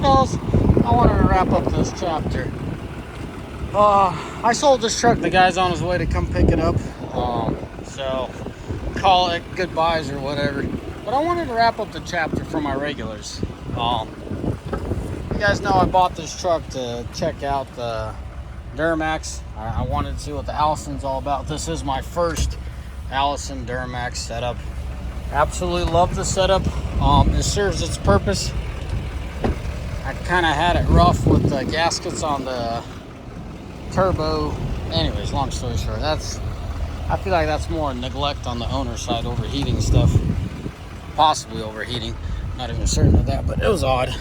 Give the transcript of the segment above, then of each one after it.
fellas, I wanted to wrap up this chapter. I sold this truck. The guy's on his way to come pick it up. So call it goodbyes or whatever. But I wanted to wrap up the chapter for my regulars. You guys know I bought this truck to check out the Duramax. I wanted to see what the Allison's all about. This is my first Allison Duramax setup. Absolutely love the setup. It serves its purpose. I kind of had it rough with the gaskets on the turbo. Anyways, long story short, I feel like that's more neglect on the owner's side, overheating stuff, possibly overheating. Not even certain of that, but it was odd.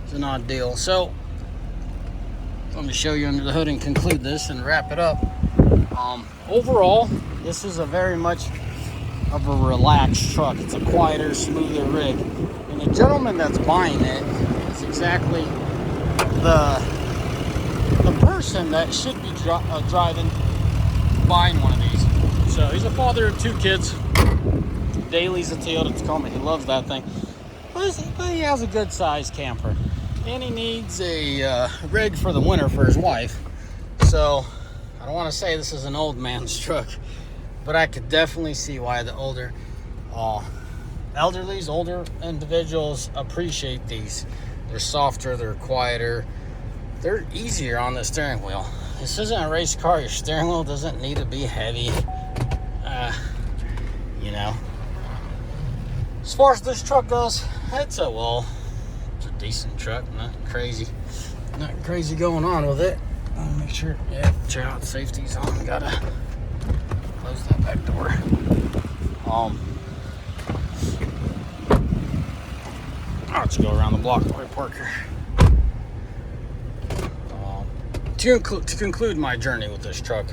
It's an odd deal. So let me show you under the hood and conclude this and wrap it up. Overall, this is a very much of a relaxed truck. It's a quieter, smoother rig, and the gentleman that's buying it is exactly the person that should be driving, buying one of these. So he's a father of 2 kids. Daly's a Toyota Tacoma. He loves that thing, but he has a good sized camper, and he needs a rig for the winter for his wife. So I don't want to say this is an old man's truck, but I could definitely see why the older individuals appreciate these. They're softer, they're quieter, they're easier on the steering wheel. This isn't a race car. Your steering wheel doesn't need to be heavy. You know, as far as this truck goes, it's a decent truck. Nothing crazy going on with it. I'll make sure, child safety's on. Gotta close that back door. Let's go around the block before I park here. To conclude my journey with this truck,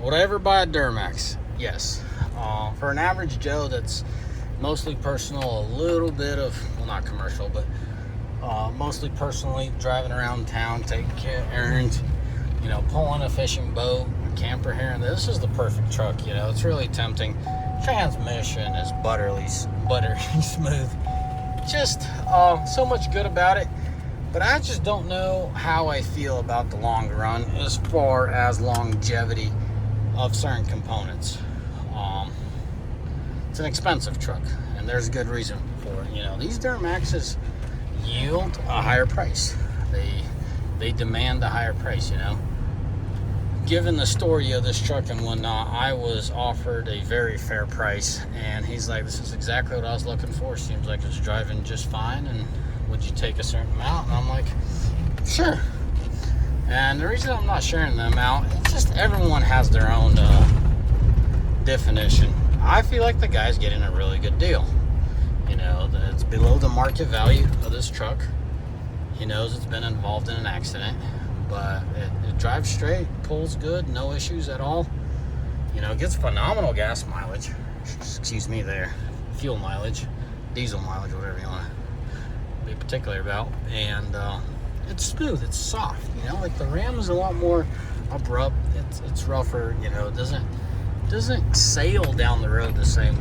would I ever buy a Duramax? Yes. For an average Joe that's mostly personal, a little bit of, well, not commercial, but mostly personally, driving around town, taking care of errands, you know, pulling a fishing boat, a camper here and there. This is the perfect truck, you know. It's really tempting. Transmission is buttery smooth. Just so much good about it. But I just don't know how I feel about the long run as far as longevity of certain components. It's an expensive truck, and there's a good reason for it. You know, these Duramaxes yield a higher price. They demand a higher price, you know. Given the story of this truck and whatnot, I was offered a very fair price, and he's like, this is exactly what I was looking for. Seems like it's driving just fine, and would you take a certain amount? And I'm like, sure. And the reason I'm not sharing the amount, it's just everyone has their own definition. I feel like the guy's getting a really good deal. You know, it's below the market value of this truck. He knows it's been involved in an accident, but it drives straight, pulls good, no issues at all. You know, it gets phenomenal gas mileage. Excuse me there. Fuel mileage, diesel mileage, whatever you want to be particular about. And it's smooth, it's soft. You know, like the Ram is a lot more abrupt. It's rougher. You know, it doesn't sail down the road the same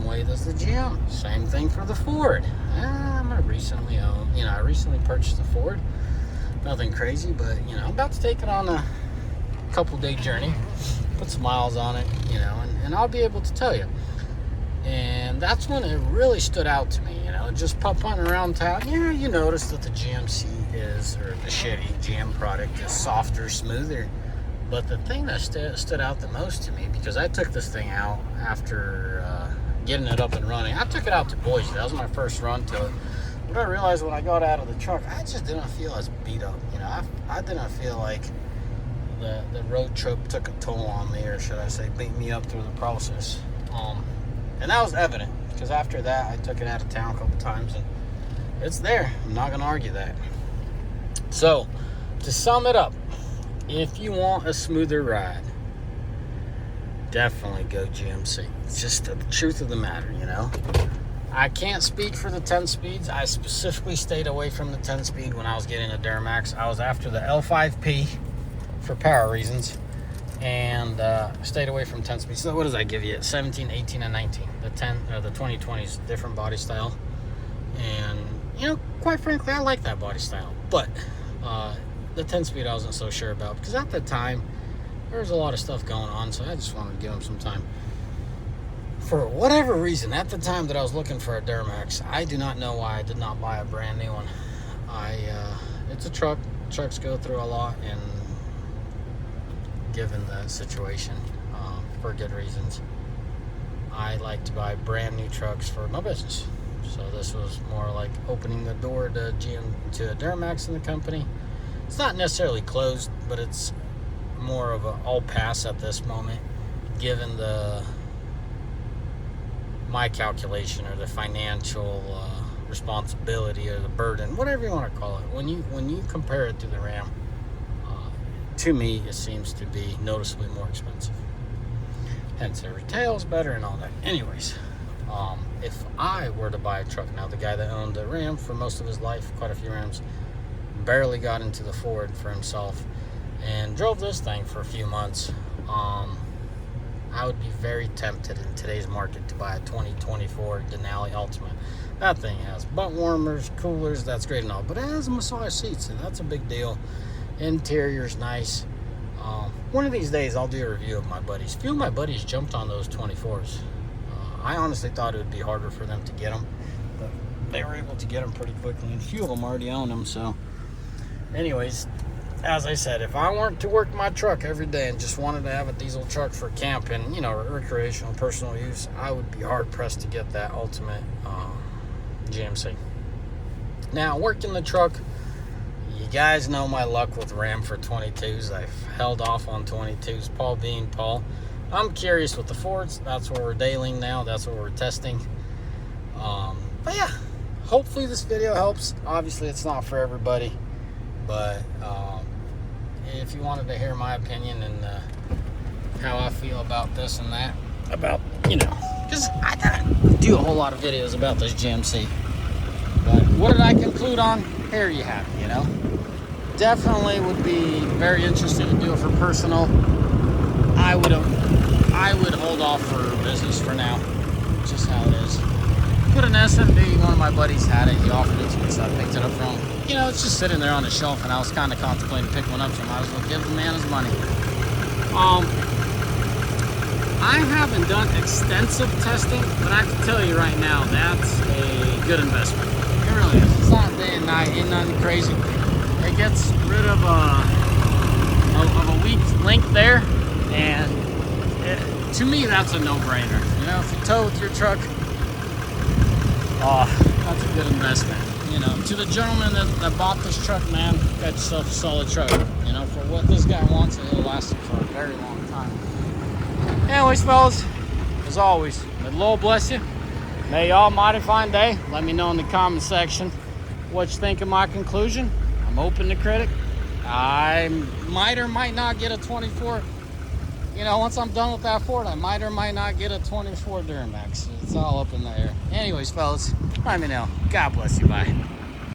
way as the GM. Same thing for the Ford. I recently purchased a Ford. Nothing crazy, but you know, I'm about to take it on a couple-day journey, put some miles on it, you know, and I'll be able to tell you. And that's when it really stood out to me, you know, just punting around town. Yeah, you notice that the GMC or the Chevy GM product is softer, smoother. But the thing that stood out the most to me, because I took this thing out after getting it up and running. I took it out to Boise. That was my first run to it. But I realized when I got out of the truck, I just didn't feel as beat up. You know, I didn't feel like the road trip took a toll on me, or should I say beat me up through the process. And that was evident, because after that, I took it out of town a couple times, and it's there. I'm not going to argue that. So, to sum it up, if you want a smoother ride, definitely go GMC. It's just the truth of the matter, you know. I can't speak for the 10 speeds. I specifically stayed away from the 10 speed when I was getting a Duramax. I was after the l5p for power reasons, and stayed away from 10 speeds. So what does that give you? 17, 18, and 19. The 10 or the 2020 is different body style, and you know, quite frankly, I like that body style. But the 10-speed I wasn't so sure about, because at the time there was a lot of stuff going on, so I just wanted to give them some time. For whatever reason, at the time that I was looking for a Duramax, I do not know why I did not buy a brand new one. It's a truck. Trucks go through a lot, and given the situation, for good reasons, I like to buy brand new trucks for my business. So this was more like opening the door to a Duramax in the company. It's not necessarily closed, but it's more of a all pass at this moment, given my calculation or the financial responsibility or the burden, whatever you want to call it. When you compare it to the Ram, to me it seems to be noticeably more expensive. Hence, the retail's better and all that. Anyways, if I were to buy a truck now, the guy that owned the Ram for most of his life, quite a few Rams, barely got into the Ford for himself, and drove this thing for a few months, I would be very tempted in today's market to buy a 2024 Denali Ultimate. That thing has butt warmers, coolers, that's great and all, but it has massage seats, and that's a big deal. Interior's nice. One of these days I'll do a review of my buddies. A few of my buddies jumped on those 24s. I honestly thought it would be harder for them to get them, but they were able to get them pretty quickly, and a few of them already own them. So anyways, as I said, if I weren't to work my truck every day and just wanted to have a diesel truck for camp and, you know, recreational, personal use, I would be hard-pressed to get that Ultimate GMC. Now, working the truck, you guys know my luck with Ram for 22s. I've held off on 22s, Paul being Paul. I'm curious with the Fords. That's what we're dealing now. That's what we're testing. But yeah, hopefully this video helps. Obviously, it's not for everybody, but if you wanted to hear my opinion and how I feel about this and that, about, you know, because I didn't do a whole lot of videos about this GMC. But what did I conclude on? Here you have it, you know. Definitely would be very interested to do it for personal. I would hold off for business for now. Just how it is. Put an SMB, one of my buddies had it. He offered it to me, so I picked it up from him. You know, it's just sitting there on the shelf, and I was kind of contemplating to pick one up, so I might as well give the man his money. I haven't done extensive testing, but I can tell you right now, that's a good investment. It really is. It's not day and night, ain't nothing crazy. It gets rid of a weak link there, and to me, that's a no-brainer. You know, if you tow with your truck, that's a good investment. You know, to the gentleman that bought this truck, man, got yourself a solid truck. You know, for what this guy wants, it'll last him for a very long time. Anyways, fellas, as always, may the Lord bless you. May y'all mighty fine day. Let me know in the comment section what you think of my conclusion. I'm open to critic. I might or might not get a 24. You know, once I'm done with that Ford, I might or might not get a 24 Duramax. It's all up in the air. Anyways, fellas, let me know. God bless you. Bye.